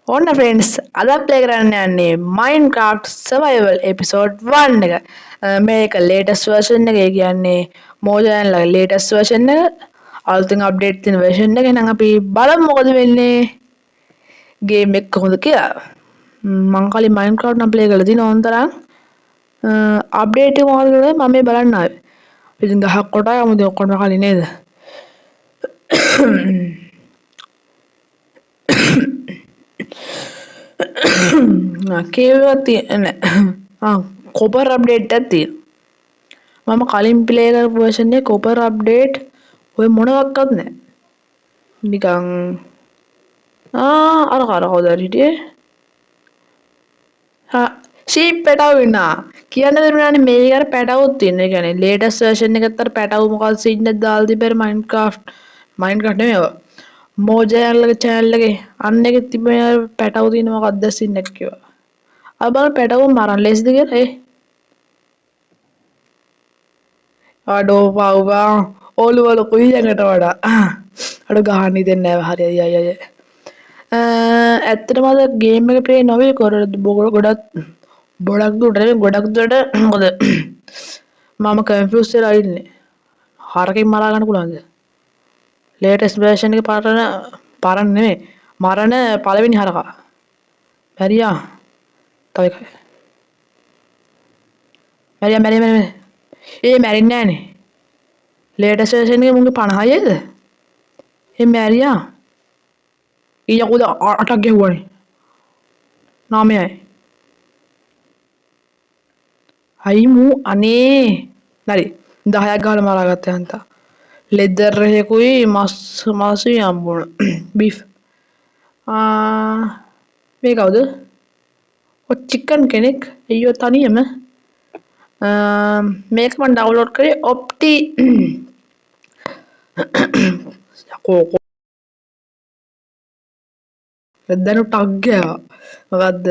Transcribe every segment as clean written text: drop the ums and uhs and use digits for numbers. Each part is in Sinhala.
ඕන්න ෆ්‍රෙන්ඩ්ස් අද ප්ලේ කරන්න යන්නේ Minecraft Survival episode 1 එක. මේක latest version එක. ඒ කියන්නේ Mojang ලගේ latest version එක. අලුතින් update තියෙන version එක. එහෙනම් අපි බලමු මොකද වෙන්නේ game එක කොහොමද කියලා. මම කලින් Minecraft නම් play කරලා තියෙනවා ඕන තරම්. update එක මොකද කියලා මම මේ බලන්න ආවේ. ඉතින් 10ක් කොටා යමුද ඔක්කොම කලින් නේද? කේවවත් තියෙන්නේ කොපර් අප්ඩේට් එකක් තියෙනවා. මම කලින් ප්ලේ කරපු version එකේ කොපර් අප්ඩේට් ඔය මොනවත් නැහැ. නිකන් අර කවුද හිටියේ? ෂීප් පැටව ඉන්නා. කියන්න දෙන්නානේ මේක අර පැටවුත් තියෙන. ඒ කියන්නේ latest version එකත් අර පැටව මොකක්ද සීන් එක දාලා තිබ්බේ Minecraft නෙමෙයි. Mojang ලගේ channel එකේ අන්න එකේ තිබ්බේ පැටව තියෙන මොකක්ද සීන් එක කිව්වා. අර බලන්න පැටව මරන්න ලේසිද කියලා අඩෝ පව්වා ඔළුවල කුයියකට වඩා අඩ ගහන්න දෙන්නේ නැහැ හරි අය ඇත්තටම අද ගේම් එක ප්ලේ නොවේ ගොඩක් දුරට මොකද මම කන්ෆියුස් වෙලා ඉන්නේ හරකින් මරා ගන්න පුළුවන්ද ලේටස්ට් version එකේ පරණ නෙමෙයි මරණ පළවෙනි හරකා මැරියා තව එකයි මැරියා ඒ මැරෙන්නේ නැහනේ ලේටස්ට් version එකේ මුන්ගේ 50යිද ඒ මැරියා ඊය කුද 8ක් ගෙව්වනේ 9යි අයි මූ අනේ හරි 10ක් ගහලා මරාගත්තා හන්තා ලෙදර් එකකුයි මාසුයි හම්බුණා බීෆ් මේ කවුද ඔය චිකන් කෙනෙක් අයියෝ තනියම මේක මම ඩවුන්ලෝඩ් කරේ ඔප්ටි යකෝ දැන් ටග් ගෑවා මොකද්ද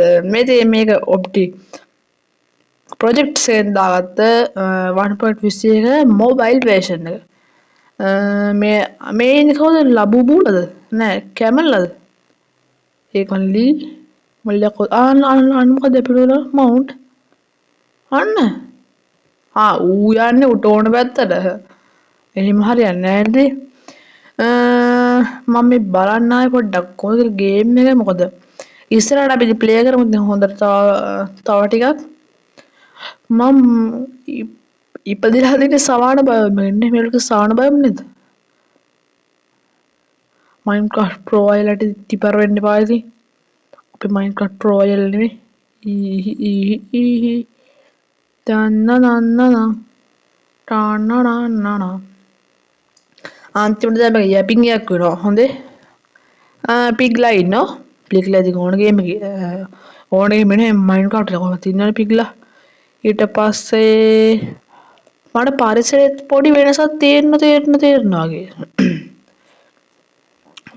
මේක ඔප්ටි ප්‍රොජෙක්ට් එකෙන් දාගත්ත 1.21 මොබයිල් version එක මේ ඉන්නේ කවුද ලබුබුලද නෑ කැමල්ලද ඒක ලී මල්ලක අන්න මොකද පිළිවෙල මවුන්ට් අන්න ඌ යන්නේ උට ඕන පැත්තට එහෙම හරියන්නේ නැහැ නේද මම මේ බලන්න ආවේ පොඩ්ඩක් කොහොමද ගේම් එක මොකද ඉස්සරහට අපි ප්ලේ කරමු දැන් හොඳට තව ටිකක් මම ඉපදිලා තියෙන සවාන බයෝම ඉන්නේ මේක සවාන බයෝම නේද Minecraft Pro වලට තිපර වෙන්න එපා ඉතින් අපි Minecraft Pro වල නෙමෙයි තන්නනන්නන ටාන්නනන්නන අන්තිමට දැන් යැපින් එකක් වෙනවා හොඳේ පිග්ලා ඉන්නවා පිග්ලා ඉතින් ඕන ගේම් එකේ ඕන ගේම් නේ Minecraft එක කොහොමද තියන්නේ පිග්ලා ඊට පස්සේ මට පරිසරෙත් පොඩි වෙනසක් තේරෙනවා වගේ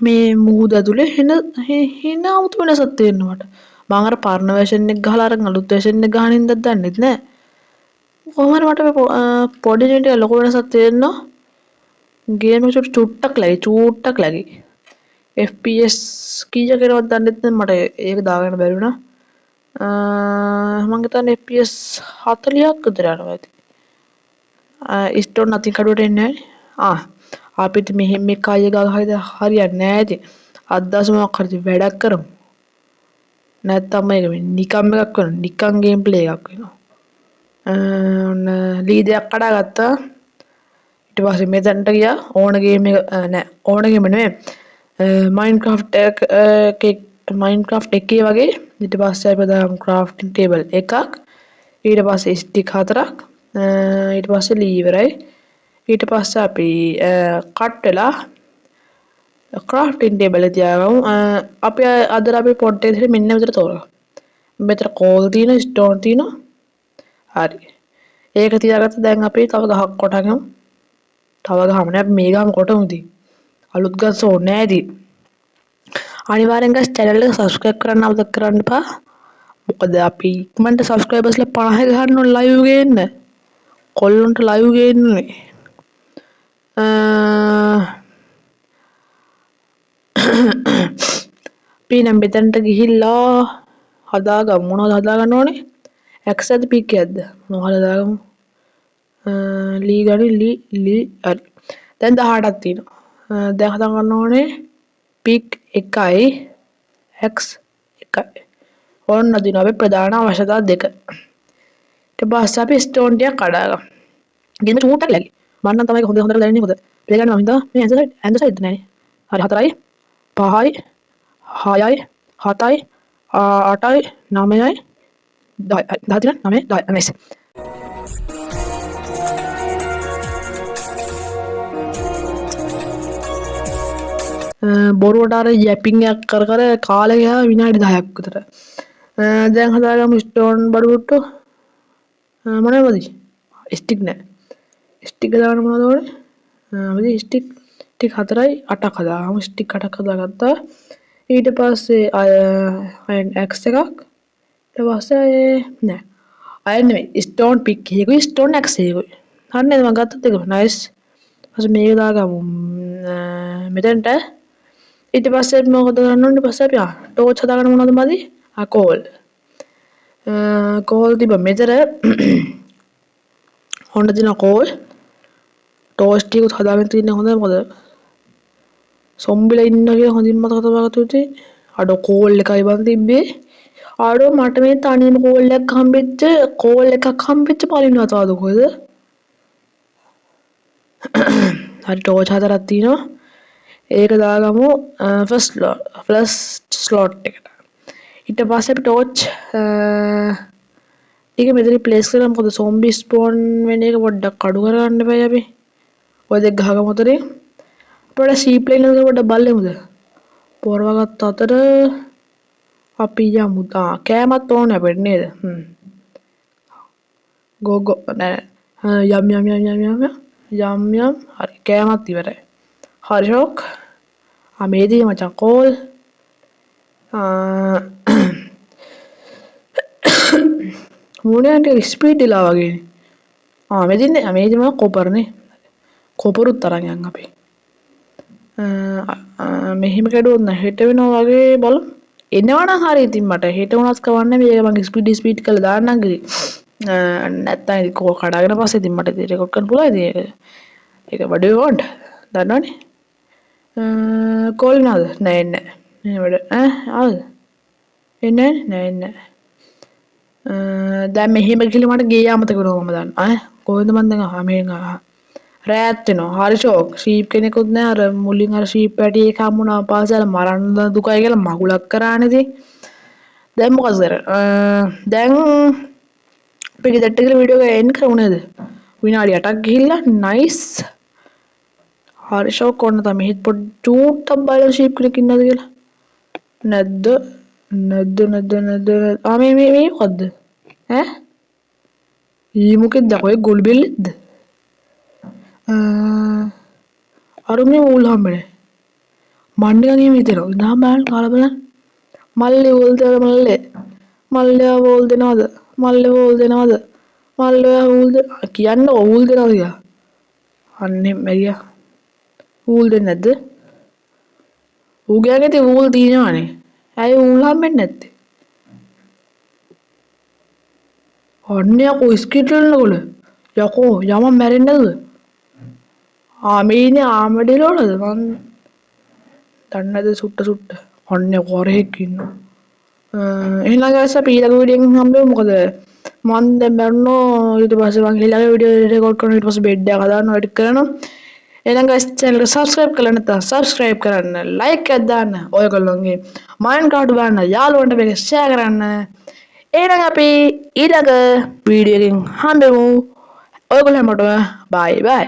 මේ මුහුද ඇතුලේ හෙන 아무තු වෙනසක් තේරෙනවා මට මම අර පරණ version එක ගහලා අර අලුත් version එක ගහන ඉඳන් දන්නෙත් නෑ කොහොම හරි මට පොඩි දෙයක් ලොකු වෙනසක් තේරෙනවා ගේම් එක චුට්ටක් ලැගි FPS කීයක් එනවද දන්නෙත් නෑ මට ඒක දාගන්න බැරි වුණා මම හිතන්නේ FPS 40ක් විතර යනවා ඇති ස්ටෝන් නැති කඩුවට එන්නේ නැහැ අපිට මෙහෙම මේ කය ගහයිද හරියන්නේ නැහැ ඇති අද්දාස මොකක් හරි වැඩක් කරමු නැත්තම් මේක නිකම් එකක් වෙනවා නිකම් ගේම් ප්ලේ එකක් වෙනවා ඔන්න ලීඩයක් කඩාගත්තා ඊට පස්සේ මෙතනට ගියා ඕන ගේම් එක නෑ ඕන ගේම් නෙමෙයි Minecraft එකේ වගේ ඊට පස්සේ අපි දාමු crafting table එකක් ඊට පස්සේ stick 4ක් ඊට පස්සේ ලීවරයි ඊට පස්සේ අපි කට් වෙලා crafting table එක තියාගමු අපි අද අපි පොට්ටේ ඉතින් මෙන්න මෙතන තෝරගමු මෙතන කෝල් තියෙනවා ස්ටෝන් තියෙනවා හරි ඒක තියාගත්ත දැන් අපි තව 10ක් කොටගමු තව ගහමු නේ අපි මේ ගහමු කොටමු ඉතින් අලුත් ගස් ඕනේ නැහැ ඉතින් අනිවාර්යෙන් guys channel එක subscribe කරන්න අමතක කරන්න එපා මොකද අපි ඉක්මනට subscribers ලා 50 ගහන්න ඕන live එකේ එන්න කොල්ලොන්ට live එකේ එන්නේ නම් මෙතනට ගිහිල්ලා හදාගමු. මොනවද හදාගන්න ඕනේ? x එකද p එකද? මොනවද හදාගමු? ලී ගනි ලී හරි. දැන් 18ක් තියෙනවා. දැන් හදාගන්න ඕනේ pic 1යි x 1යි. ඔන්න දිනවා අපි ප්‍රධාන අවශ්‍යතා දෙක. ඊට පස්සේ අපි ස්ටෝන් ටික කඩාගමු. ගෙම චූට්ටක් läගි. මම නම් තමයි හොඳට දැනෙන්නේ හොඳ. පිළිගන්නවා හින්දා මේ ඇන්සර් සයිඩ් නෑනේ. හරි 4යි 5යි 6යි 7යි 8යි 9යි 10යි 10 9 10 nice. බොරුවට අර යැපින් එකක් කර කර කාලේ ගියා විනාඩි 10ක් විතර. දැන් හදාගමු ස්ටෝන් බඩුට්ටු. මොනවද? ස්ටික් නෑ. ස්ටික් දාන්න මොනවද ඕනේ? අපි ස්ටික් 4යි 8ක් හදාගමු. ස්ටික් 8ක් හදාගත්තා. ඊට පස්සේ අයන් x එකක්. ඊට පස්සේ නෑ. අයන් නෙමෙයි ස්ටෝන් පික් එකකුයි ස්ටෝන් x එකකුයි. හරිනේ මම ගත්තත් එක නයිස්. ඊපස්සේ මේක දාගමු මෙතනට. ඊට පස්සේ මොකද කරන්න ඕනේ? ඊට පස්සේ අපි ටෝච් හදාගන්න මොනවද මදි? කෝල්. කෝල් තිබ්බ මෙතන හොන්න දින කෝල් ටෝච් ටිකුත් හදාගෙන තියන්න හොඳයි මොකද සොම්බිලා ඉන්න කියලා හොඳින් මතක තබාගත යුතුයි. අඩෝ කෝල් එකයි බන් තිබ්බේ. අඩෝ මට මේ තනියම කෝල් එකක් හම්බෙච්ච පලින්න වතාවද කොහෙද? හරි ටෝච් හතරක් තියෙනවා. ඒක දාගමු ෆස්ට් ස්ලොට් එකට. ඊට පස්සේ අපි ටෝච් ටික මෙතන ප්ලේස් කරලා මොකද සොම්බි ස්පෝන් වෙන එක පොඩ්ඩක් අඩු කරගන්න බෑ අපි. ඔය දෙක ගහගමු උතරේ. අපිට සීප්ලේන් එක පොඩ්ඩක් බලමුද? පොරවගත්ත අතර අපි යමු. කෑමත් ඕනේ අපිට නේද? ගෝ නෑ යම් හරි කෑමත් ඉවරයි. හරි ෂෝක්. මේදී මචං කෝල් මුණියන්ට ස්පීඩ් ඉලා වගේනේ. මේදී මම කොපර්නේ. කොපරුත් තරන් යන් අපි. මෙහිම කැඩුවොත් නෑ හෙට වෙනවා වගේ බලමු. එනවනම් හරි ඉතින් මට හෙට වුණත් කවන්නේ මේක මම ස්පීඩ් කරලා දාන්නම් ගිරි. නැත්තම් ඉතින් කෝ කඩාගෙන පස්සේ ඉතින් මට ඉතින් රෙකෝඩ් කරන්න පුළුවන් ඉතින් ඒක what do you want? දන්නවනේ. කෝල් නේද? නෑ එන්නේ නෑ. වැඩ ආවද? එන්නේ නෑ. දැන් මෙහෙම ගිහලා මට ගේ යාමතක වෙනවා මම දන්න. කොහෙන්ද මන් දැන් මෙහෙන් රෑත් වෙනවා. හරි ෂෝක්. ෂීප් කෙනෙකුත් නෑ. අර මුලින් අර ෂීප් පැටි එක හම්බුණා පාසල මරන්න දුකයි කියලා මගුලක් කරානේ ඉතින්. දැන් මොකද කරන්නේ? දැන් අපි ගෙදරට ගිහලා වීඩියෝ එක එන්ඩ් කරමු නේද? විනාඩි 8ක් ගිහිල්ලා නයිස්. හරි ෂෝක් ඔන්න තමයි හිට පොඩ් චූට්ටක් බලලා ෂීප් කෙනෙක් ඉන්නවද කියලා. නැද්ද? මේ මොකද්ද? ඊ මොකෙද්ද? ඔය ගොළු බෙල්ලෙක්ද? අර මේ ඌල් හම්බෙන්නේ. මණ්ඩේ ගනියම හිතෙනවා. ඉඳන් බලන්න කාලා බලන්න. මල්ලේ ඌල් දෙන මල්ලේ. මල්ලේ ඌල් දෙනවද? මල්ලේ ඌල් දෙනවද? මල්ලේ ඌල් කියන්න ඌල් දෙනවද කියලා. අන්නේ මැරියා. ඌල් දෙන්නේ නැද්ද? ඌගේ ළඟ ඌල් තියෙනවනේ. ඇයි ඌල් හම්බෙන්නේ නැත්තේ? අන්නේ යකෝ ස්කිටල්නකොල. යකෝ යම මැරෙන්නේ නැද්ද? මේ ඉන්නේ ආමඩේල වලද? මන් දන්නේ නැද සුට්ට. අන්නේ කොරෙක් ඉන්නවා. එහෙනම් guys අපි ඊළඟ වීඩියෝ එකෙන් හම්බෙමු. මොකද මන් දැන් මැරුණෝ ඊට පස්සේ මං ඊළඟ වීඩියෝ රෙකෝඩ් කරනවා. ඊට පස්සේ බෙඩ් එක හදානවා එඩිට් කරනවා. එහෙනම් guys channel එක subscribe කරලා නැත්නම් subscribe කරන්න, like එකක් දාන්න, ඔයගොල්ලෝගේ Minecraft බලන්න යාළුවන්ට මේක share කරන්න. එහෙනම් අපි ඊළඟ වීඩියෝ එකෙන් හම්බෙමු. ඔයගොල්ලෝ හැමෝටම bye bye.